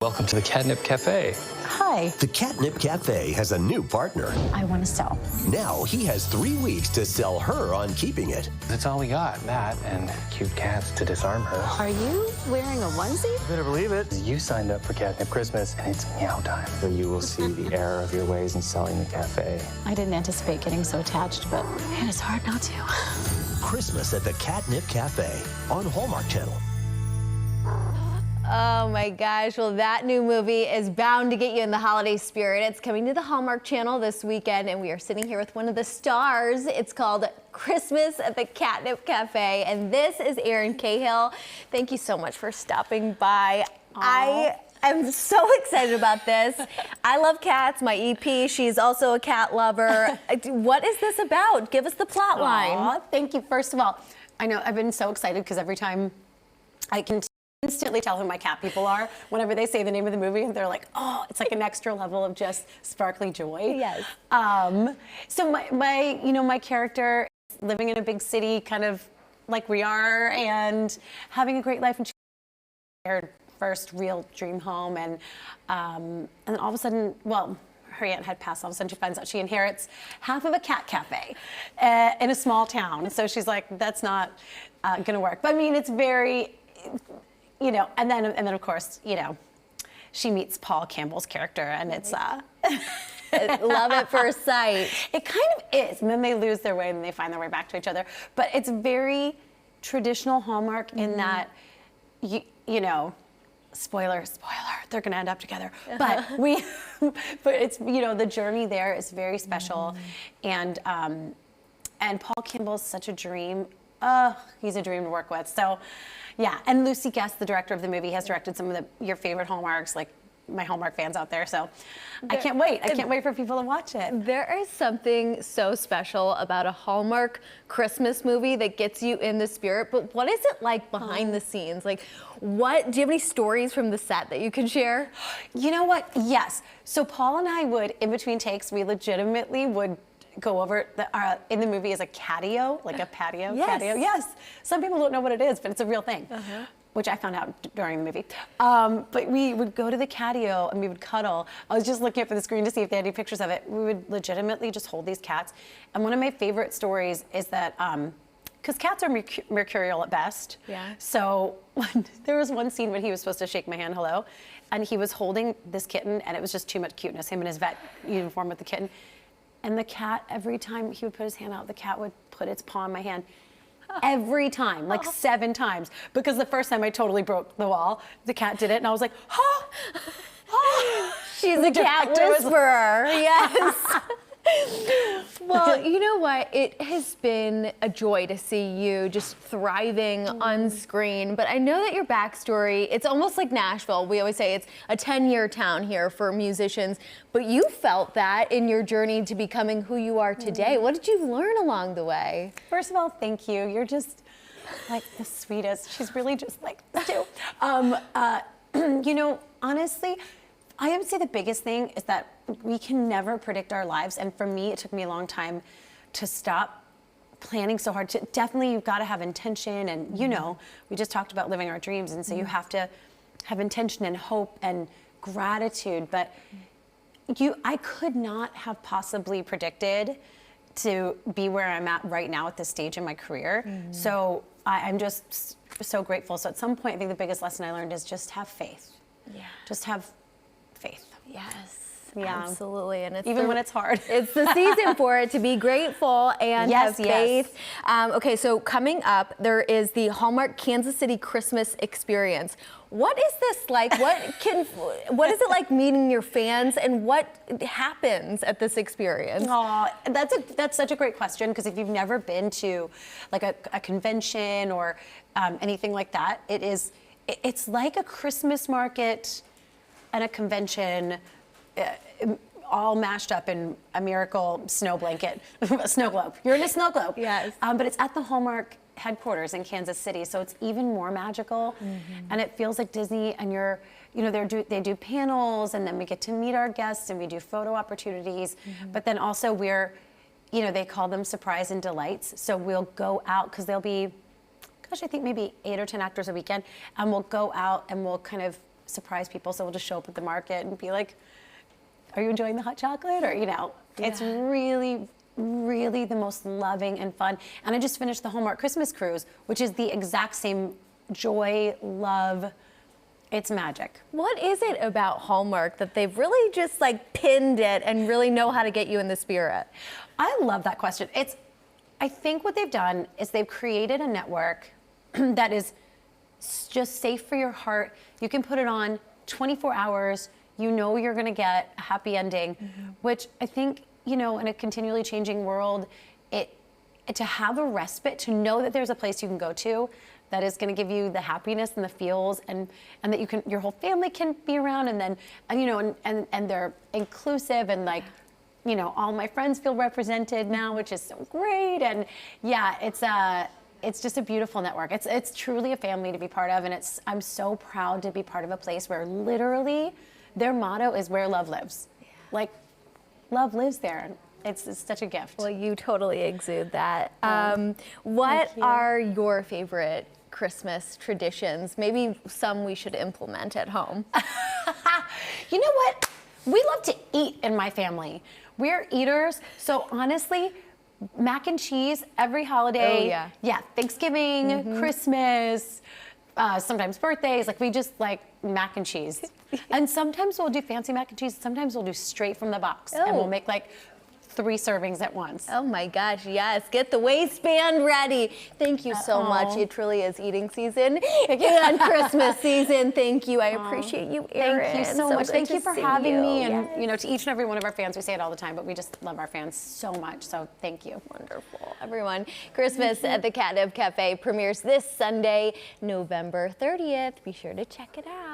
Welcome to the Catnip Cafe. Hi. The Catnip Cafe has a new partner. I want to sell. Now he has 3 weeks to sell her on keeping it. That's all we got, that and cute cats to disarm her. Are you wearing a onesie? You better believe it. You signed up for Catnip Christmas, and it's meow time. So you will see the error of your ways in selling the cafe. I didn't anticipate getting so attached, but man, it's hard not to. Christmas at the Catnip Cafe on Hallmark Channel. Oh my gosh, well that new movie is bound to get you in the holiday spirit. It's coming to the Hallmark Channel this weekend and we are sitting here with one of the stars. It's called Christmas at the Catnip Cafe and this is Erin Cahill. Thank you so much for stopping by. I am so excited about this. I love cats, my EP, she's also a cat lover. What is this about? Give us the plot line. Thank you. First of all, I know I've been so excited because every time I can instantly tell who my cat people are. Whenever they say the name of the movie, they're like, oh, it's like an extra level of just sparkly joy. Yes. So my character is living in a big city, kind of like we are, and having a great life. And her first real dream home, and then all of a sudden, well, her aunt had passed. All of a sudden, she finds out she inherits half of a cat cafe in a small town. So she's like, that's not going to work. But I mean, it's very. And then of course, she meets Paul Campbell's character, and it's love at first sight. It kind of is, and then they lose their way, and they find their way back to each other. But it's very traditional Hallmark in that, spoiler, they're going to end up together. But but it's the journey there is very special, and Paul Campbell's such a dream. He's a dream to work with. So, yeah. And Lucy Guest, the director of the movie, has directed some of your favorite Hallmarks, like my Hallmark fans out there. So I can't wait. I can't wait for people to watch it. There is something so special about a Hallmark Christmas movie that gets you in the spirit. But what is it like behind the scenes? Like, do you have any stories from the set that you can share? You know what? Yes. So Paul and I would, in between takes, we legitimately would go over in the movie is a catio, like a patio. Yes. Catio. Yes. Some people don't know what it is, but it's a real thing, which I found out during the movie. But we would go to the catio and we would cuddle. I was just looking up at the screen to see if they had any pictures of it. We would legitimately just hold these cats. And one of my favorite stories is that, because cats are mercurial at best. Yeah. So there was one scene when he was supposed to shake my hand, hello, and he was holding this kitten, and it was just too much cuteness, him in his vet uniform with the kitten. And the cat, every time he would put his hand out, the cat would put its paw in my hand. Every time, like 7 times. Because the first time I totally broke the wall, the cat did it, and I was like, oh, oh. She's a cat whisperer, yes. Well, you know what? It has been a joy to see you just thriving on screen. But I know that your backstory, it's almost like Nashville. We always say it's a 10-year town here for musicians. But you felt that in your journey to becoming who you are today. What did you learn along the way? First of all, thank you. You're just like the sweetest. She's really just like this too. Honestly, I would say the biggest thing is that we can never predict our lives. And for me, it took me a long time to stop planning so hard. Definitely, you've got to have intention. And, we just talked about living our dreams. And so you have to have intention and hope and gratitude. But I could not have possibly predicted to be where I'm at right now at this stage in my career. So I'm just so grateful. So at some point, I think the biggest lesson I learned is just have faith. Yeah. Just have faith. Yes. Yeah. Absolutely. And it's even when it's hard. It's the season for it to be grateful and have faith. Okay, so coming up, there is the Hallmark Kansas City Christmas Experience. What is this like? What is it like meeting your fans, and what happens at this experience? Oh, that's such a great question, because if you've never been to like a convention or anything like that, it's like a Christmas market and a convention, all mashed up in a miracle snow blanket, a snow globe. You're in a snow globe. Yes. But it's at the Hallmark headquarters in Kansas City, so it's even more magical, and it feels like Disney. And they do panels, and then we get to meet our guests, and we do photo opportunities. But then also they call them surprise and delights. So we'll go out because there'll be, I think maybe 8 or 10 actors a weekend, and we'll go out and we'll kind of surprise people. So we'll just show up at the market and be like, are you enjoying the hot chocolate? Or, it's really, really the most loving and fun. And I just finished the Hallmark Christmas cruise, which is the exact same joy, love. It's magic. What is it about Hallmark that they've really just like pinned it and really know how to get you in the spirit? I love that question. I think what they've done is they've created a network that is just safe for your heart. You can put it on 24 hours. You know you're going to get a happy ending, which I think, in a continually changing world, to have a respite, to know that there's a place you can go to that is going to give you the happiness and the feels, and that your whole family can be around, and then, and they're inclusive, and like, all my friends feel represented now, which is so great. And yeah, it's just a beautiful network. It's truly a family to be part of, and I'm so proud to be part of a place where literally their motto is where love lives. Yeah. Like, love lives there. It's such a gift. Well, you totally exude that. What are your favorite Christmas traditions? Maybe some we should implement at home. You know what? We love to eat in my family. We're eaters, so honestly, mac and cheese every holiday. Oh, yeah. Yeah, Thanksgiving, Christmas, sometimes birthdays. Like, we just like mac and cheese. And sometimes we'll do fancy mac and cheese. Sometimes we'll do straight from the box. And we'll make like 3 servings at once. Oh my gosh, yes. Get the waistband ready. Thank you so much. It truly is eating season and Christmas season. Thank you. I appreciate you, Erin. Thank you so much. Good Thank you to for see having you. me. And, Yes. to each and every one of our fans, we say it all the time, but we just love our fans so much. So thank you. Wonderful. Everyone, Christmas at the Catnip Cafe premieres this Sunday, November 30th. Be sure to check it out.